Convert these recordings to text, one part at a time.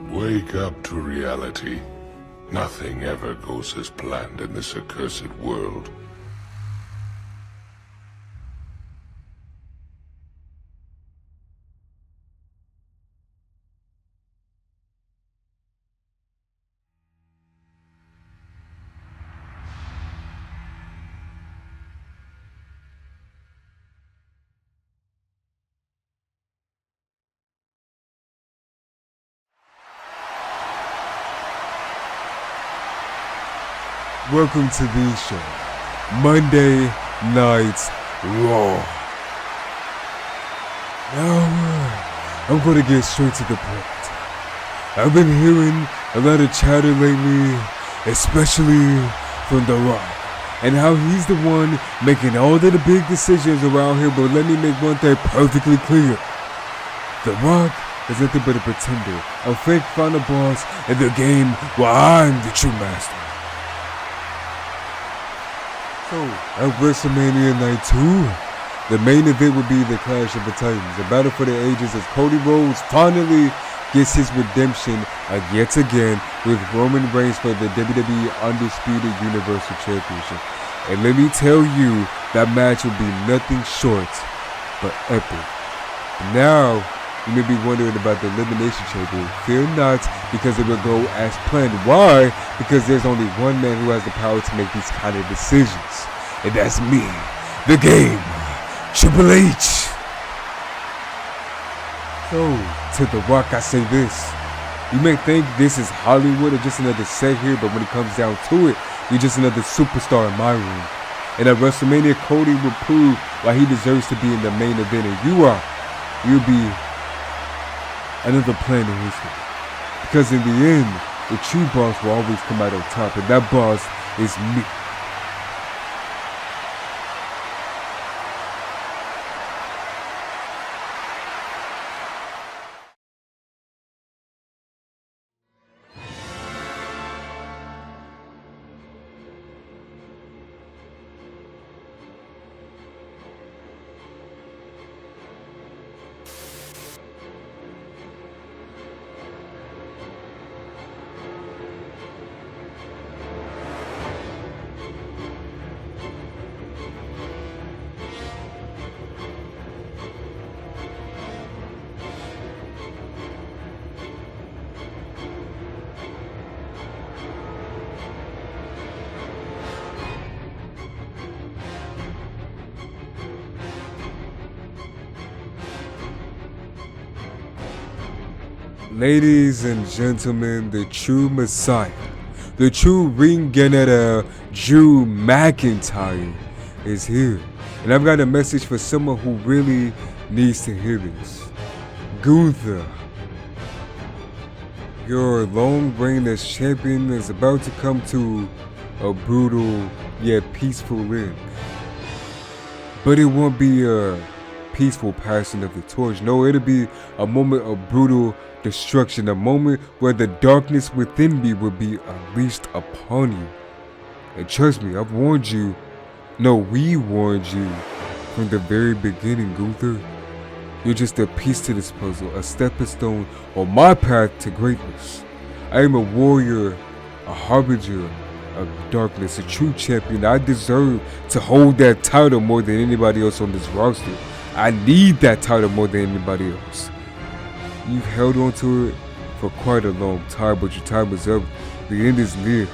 Wake up to reality. Nothing ever goes as planned in this accursed world. Welcome to the show, Monday Night Raw. Now, I'm going to get straight to the point. I've been hearing a lot of chatter lately, especially from The Rock, and how he's the one making all of the big decisions around here, but let me make one thing perfectly clear. The Rock is nothing but a pretender, a fake final boss in the game while I'm the true master. So, at WrestleMania Night 2, the main event would be the Clash of the Titans, a battle for the ages as Cody Rhodes finally gets his redemption yet again with Roman Reigns for the WWE Undisputed Universal Championship. And let me tell you, that match will be nothing short but epic. Now, you may be wondering about the Elimination Chamber. Fear not, because it will go as planned. Why? Because there's only one man who has the power to make these kind of decisions. And that's me, the game, Triple H. So, to The Rock I say this. You may think this is Hollywood or just another set here, but when it comes down to it, you're just another superstar in my room. And at WrestleMania, Cody will prove why he deserves to be in the main event. And you'll be another plan in history. Because in the end, the true boss will always come out on top, and that boss is me. Ladies and gentlemen, the true Messiah, the true ring general, Drew McIntyre, is here. And I've got a message for someone who really needs to hear this. Gunther, your long reign as champion is about to come to a brutal yet peaceful end. But it won't be a peaceful passing of the torch. No, it'll be a moment of brutal destruction, a moment where the darkness within me will be unleashed upon you. And trust me, I've warned you. No, we warned you from the very beginning, Gunther. You're just a piece to this puzzle, a stepping stone on my path to greatness. I am a warrior, a harbinger of darkness, a true champion. I deserve to hold that title more than anybody else on this roster. I need that title more than anybody else. You've held on to it for quite a long time, but your time is up. The end is near.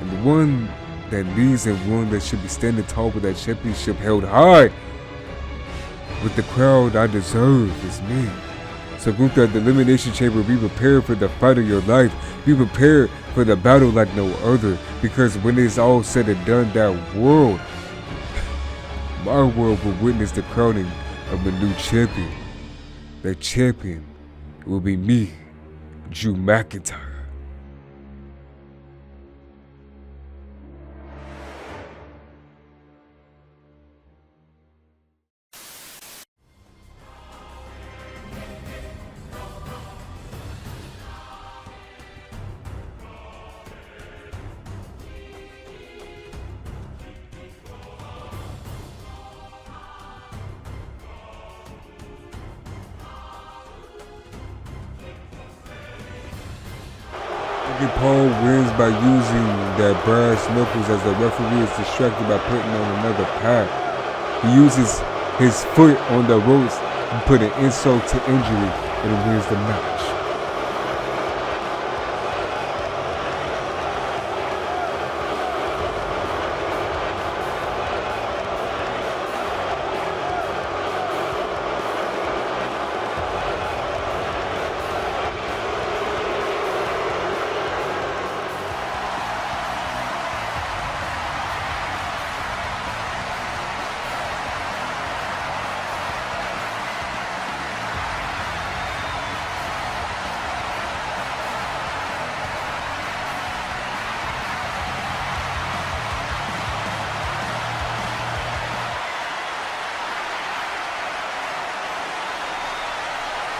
And the one that leads and one that should be standing tall with that championship held high with the crowd I deserve is me. So Gunther, at the Elimination Chamber, be prepared for the fight of your life. Be prepared for the battle like no other. Because when it's all said and done, that world, my world, will witness the crowning of a new champion. That champion will be me, Drew McIntyre. Paul wins by using that brass knuckles as the referee is distracted by putting on another pad. He uses his foot on the ropes and put an insult to injury and wins the match.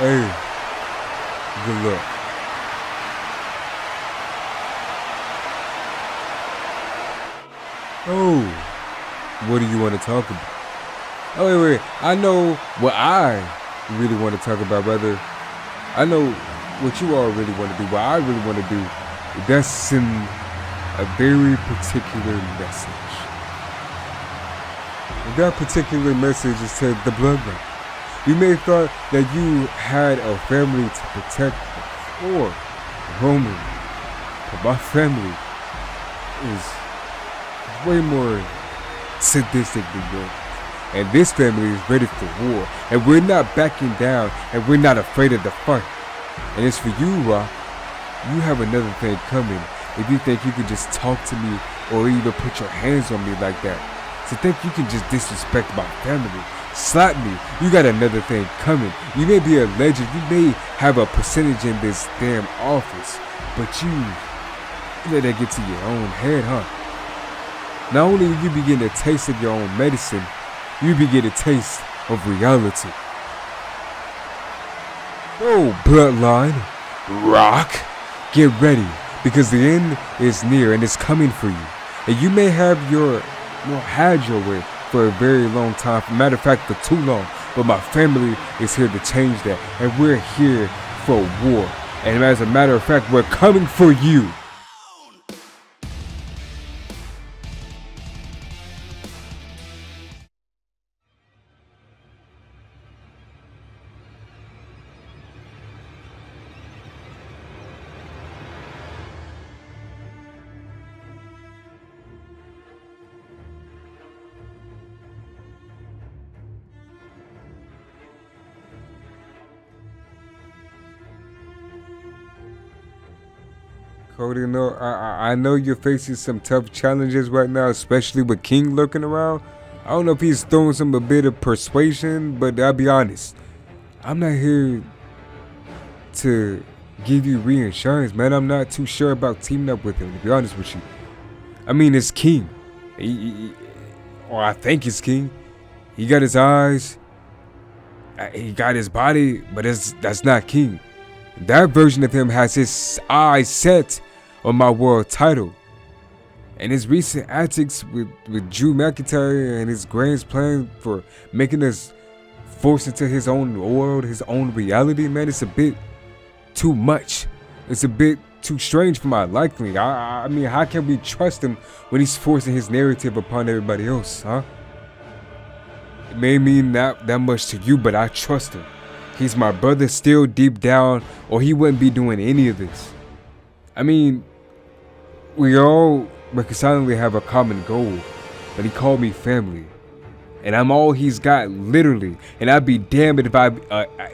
Hey, good luck. Oh, what do you want to talk about? Oh, wait. I know what I really want to talk about, brother. I know what you all really want to do. What I really want to do, that's send a very particular message. And that particular message is to the bloodline. You may have thought that you had a family to protect before Roman, but my family is way more sadistic than yours. And this family is ready for war, and we're not backing down, and we're not afraid of the fight. And it's for you, Rock. You have another thing coming if you think you can just talk to me or even put your hands on me like that. To think you can just disrespect my family, slap me, you got another thing coming. You may be a legend, you may have a percentage in this damn office, but you let that get to your own head, huh? Not only will you be getting a taste of your own medicine, you be getting a taste of reality. Oh, bloodline, Rock, get ready, because the end is near and it's coming for you. And you may have had your way for a very long time. Matter of fact, for too long. But my family is here to change that. And we're here for war. And as a matter of fact, we're coming for you. Cody, no, I know you're facing some tough challenges right now, especially with King lurking around. I don't know if he's throwing some a bit of persuasion, but I'll be honest. I'm not here to give you reassurance, man. I'm not too sure about teaming up with him, to be honest with you. I mean, it's King. Or I think it's King. He got his eyes. He got his body, but that's not King. That version of him has his eyes set on my world title. And his recent antics with Drew McIntyre and his grand plan for making us forced into his own world, his own reality, man, it's a bit too much. It's a bit too strange for my liking. I mean, how can we trust him when he's forcing his narrative upon everybody else, huh? It may mean not that much to you, but I trust him. He's my brother still deep down, or he wouldn't be doing any of this. I mean, we all reconcilingly have a common goal, but he called me family. And I'm all he's got, literally. And I'd be damned if I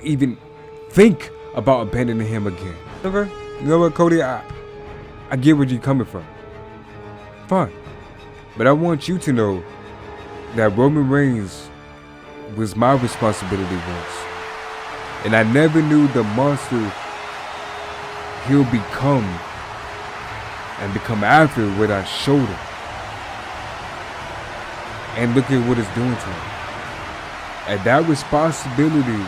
even think about abandoning him again. Okay? You know what, Cody? I get where you're coming from. Fine. But I want you to know that Roman Reigns was my responsibility once. And I never knew the monster he'll become after what I showed him. And look at what it's doing to him. And that responsibility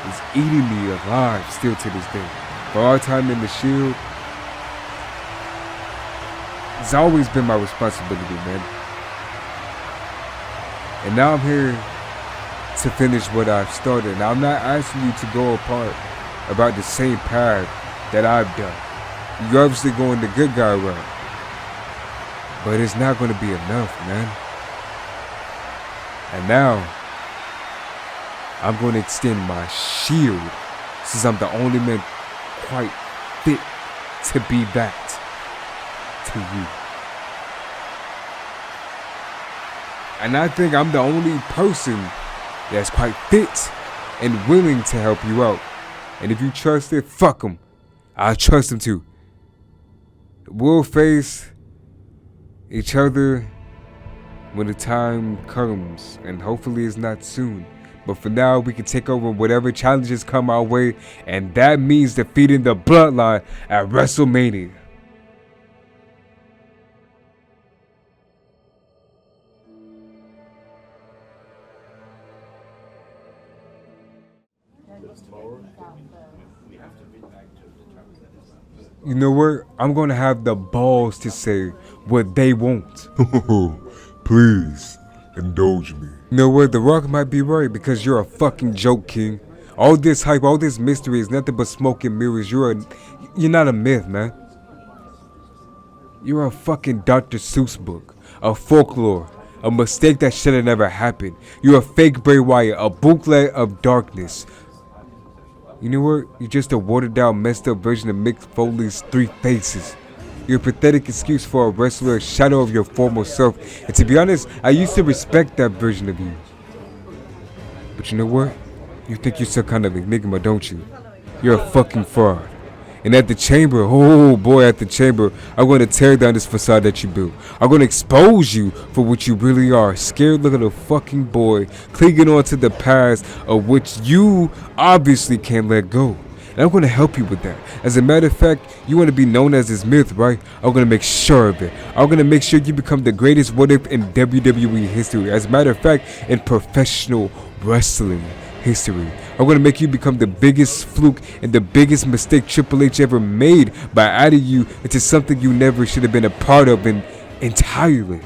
is eating me alive still to this day. For our time in the Shield, it's always been my responsibility, man. And now I'm here to finish what I've started. Now I'm not asking you to go apart about the same path that I've done. You're obviously going the good guy route. But it's not going to be enough, man. And now, I'm going to extend my shield, since I'm the only man quite fit to be that to you. And I think I'm the only person that's quite fit and willing to help you out. And if you trust it, fuck him. I trust him too. We'll face each other when the time comes, and hopefully it's not soon. But for now, we can take over whatever challenges come our way, and that means defeating the Bloodline at WrestleMania. You know what? I'm gonna have the balls to say what they want. Please, indulge me. You know what? The Rock might be right, because you're a fucking joke, King. All this hype, all this mystery is nothing but smoke and mirrors. You're not a myth, man. You're a fucking Dr. Seuss book, a folklore, a mistake that should have never happened. You're a fake Bray Wyatt, a bootleg of darkness. You know what? You're just a watered down, messed up version of Mick Foley's Three Faces. You're a pathetic excuse for a wrestler, a shadow of your former self. And to be honest, I used to respect that version of you. But you know what? You think you're some kind of enigma, don't you? You're a fucking fraud. And at the chamber, oh boy, at the chamber, I'm going to tear down this facade that you built. I'm going to expose you for what you really are. Scared little fucking boy, clinging on to the past of which you obviously can't let go. And I'm going to help you with that. As a matter of fact, you want to be known as this myth, right? I'm going to make sure of it. I'm going to make sure you become the greatest what if in WWE history. As a matter of fact, in professional wrestling history. I'm going to make you become the biggest fluke and the biggest mistake Triple H ever made by adding you into something you never should have been a part of entirely.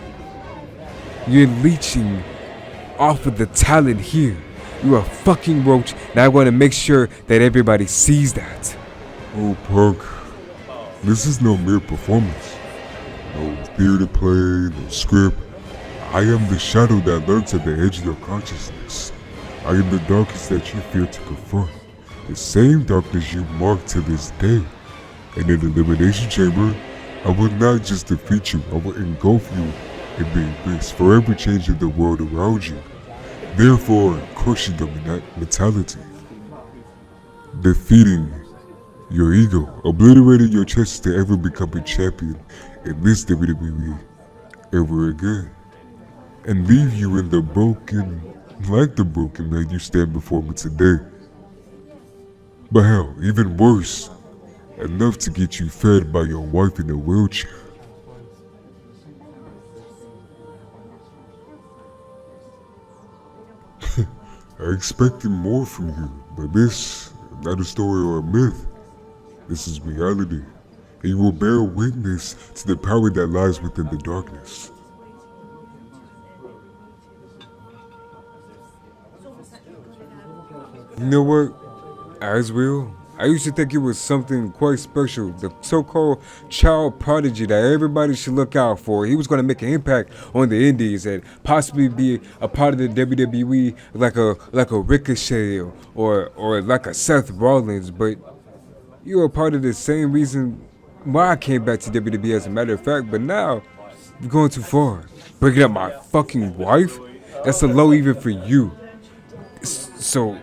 You're leeching off of the talent here. You're a fucking roach, and I want to make sure that everybody sees that. Oh, Punk, this is no mere performance. No theater play, no script. I am the shadow that lurks at the edge of your consciousness. I am the darkness that you fear to confront. The same darkness you mark to this day. And in the Elimination Chamber, I will not just defeat you, I will engulf you in the abyss, forever changing the world around you. Therefore, crushing them in that mentality. Defeating your ego, obliterating your chances to ever become a champion in this WWE ever again. And leave you in the broken, like the broken man you stand before me today. But hell, even worse, enough to get you fed by your wife in a wheelchair. I expected more from you, but this is not a story or a myth. This is reality, and you will bear witness to the power that lies within the darkness. You know what? Asriel, I used to think it was something quite special, the so-called child prodigy that everybody should look out for. He was going to make an impact on the indies and possibly be a part of the WWE like a Ricochet or like a Seth Rollins, but you're a part of the same reason why I came back to WWE as a matter of fact, but now you're going too far. Breaking up my fucking wife? That's a low even for you. So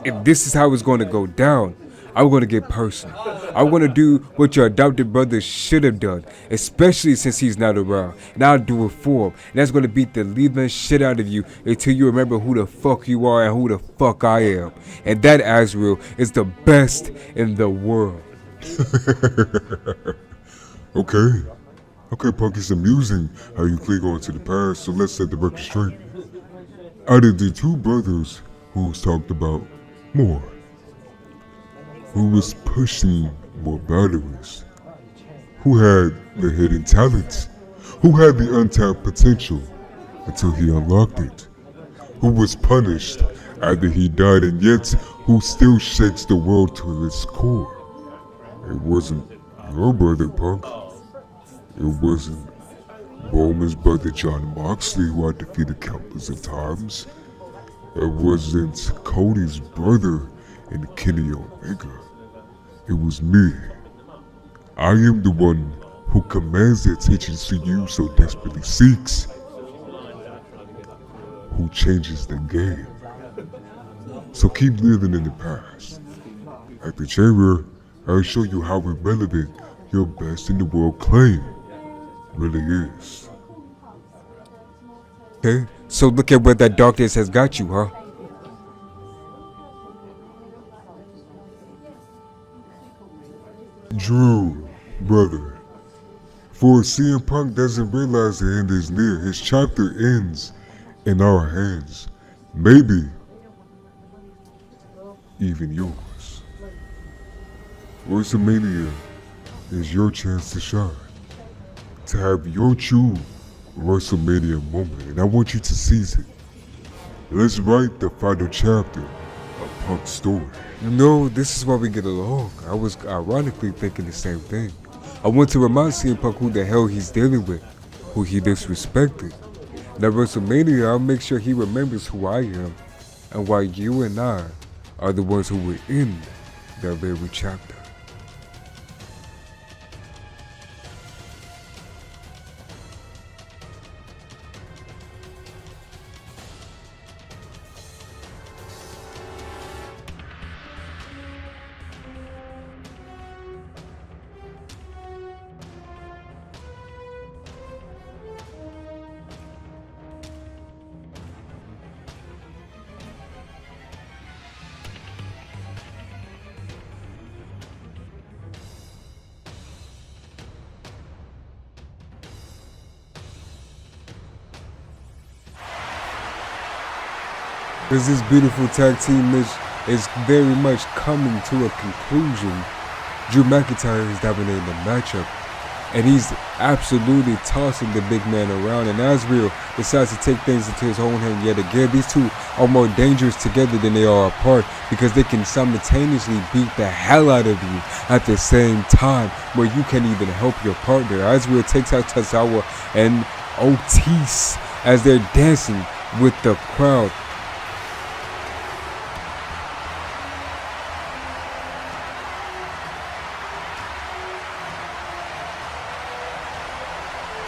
if this is how it's going to go down, I'm going to get personal. I'm going to do what your adopted brother should have done, especially since he's not around. And I'll do it for him. And that's going to beat the living shit out of you until you remember who the fuck you are and who the fuck I am. And that, Asriel, is the best in the world. Okay, Punk, it's amusing how you cling on to the past, so let's set the record straight. Out of the two brothers who's talked about more, who was pushing more boundaries, who had the hidden talents, who had the untapped potential until he unlocked it, who was punished after he died, and yet who still shakes the world to its core. It wasn't Your brother, Punk. It wasn't Roman's brother John Moxley who I defeated countless of times. It wasn't Cody's brother and Kenny Omega. It was me. I am the one who commands the attention to you so desperately seeks. Who changes the game. So keep living in the past. At the chamber, I'll show you how irrelevant your best in the world claim really is. Okay, so look at where that darkness has got you, huh? Drew, brother. For CM Punk doesn't realize the end is near, his chapter ends in our hands. Maybe even yours. WrestleMania is your chance to shine. To have your true WrestleMania moment, and I want you to seize it. Let's write the final chapter of Punk's story. You know, this is why we get along. I was ironically thinking the same thing. I want to remind CM Punk who the hell he's dealing with, who he disrespected. And at WrestleMania, I'll make sure he remembers who I am and why you and I are the ones who were in that very chapter. As this beautiful tag team match is very much coming to a conclusion, Drew McIntyre is dominating the matchup, and he's absolutely tossing the big man around, and Azrael decides to take things into his own hand yet again. These two are more dangerous together than they are apart because they can simultaneously beat the hell out of you at the same time where you can't even help your partner. Azrael takes out Tozawa and Otis as they're dancing with the crowd.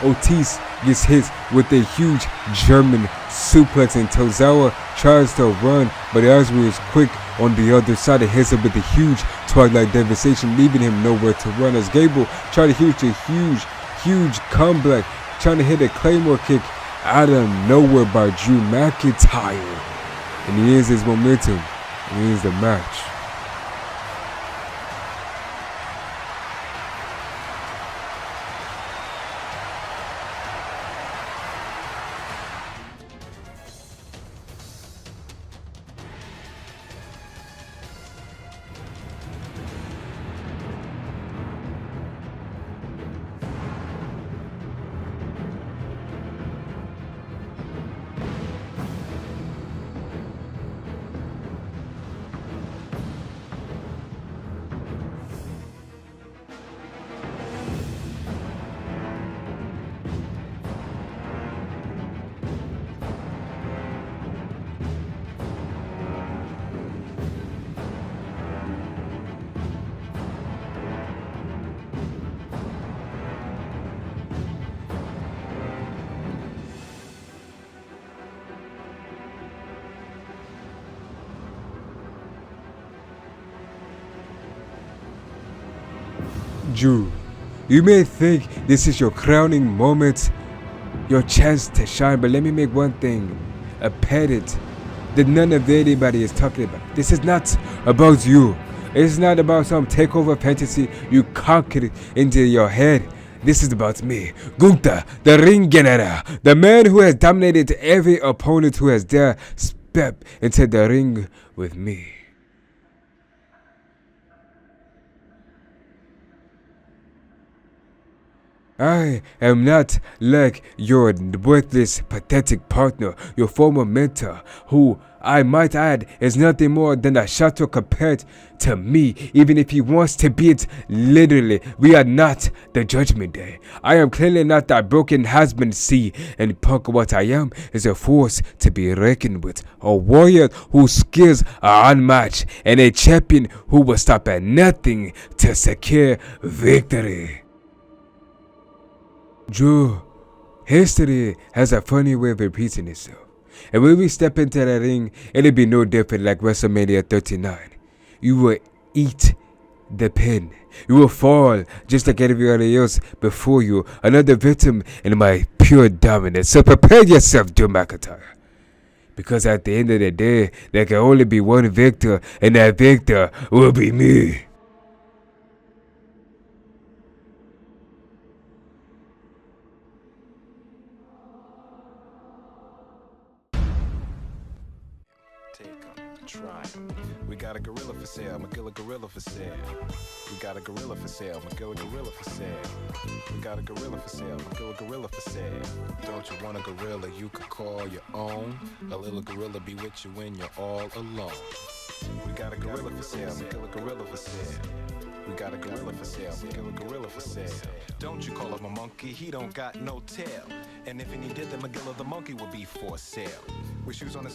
Otis gets hit with a huge German suplex, and Tozawa tries to run, but Azrael is quick on the other side and hits him with a huge Twilight Devastation, leaving him nowhere to run as Gable tried to hit a huge comeback, trying to hit a Claymore kick out of nowhere by Drew McIntyre. And he ends his momentum, and he ends the match. Drew, you may think this is your crowning moment, your chance to shine, but let me make one thing apparent that none of anybody is talking about. This is not about you. It's not about some takeover fantasy you conquered into your head. This is about me, Gunther, the ring general, the man who has dominated every opponent who has dared step into the ring with me. I am not like your worthless, pathetic partner, your former mentor, who, I might add, is nothing more than a shadow compared to me, even if he wants to be it literally. We are not the Judgment Day. I am clearly not that broken husband, see, and punk. What I am is a force to be reckoned with, a warrior whose skills are unmatched, and a champion who will stop at nothing to secure victory. Joe, history has a funny way of repeating itself. And when we step into that ring, it'll be no different like WrestleMania 39. You will eat the pin. You will fall just like everybody else before you, another victim in my pure dominance. So prepare yourself, Joe McIntyre. Because at the end of the day, there can only be one victor, and that victor will be me. Take 'em, try 'em. We got a gorilla for sale, McGill a gorilla for sale. We got a gorilla for sale, McGill a gorilla for sale. We got a gorilla for sale, McGill a gorilla for sale. Don't you want a gorilla you could call your own? A little gorilla be with you when you're all alone. We got a gorilla for sale, McGill a gorilla for sale. We got a gorilla for sale, McGill a gorilla for sale. Don't you call him a monkey, he don't got no tail. And if he did, then McGill the monkey would be for sale. With shoes on his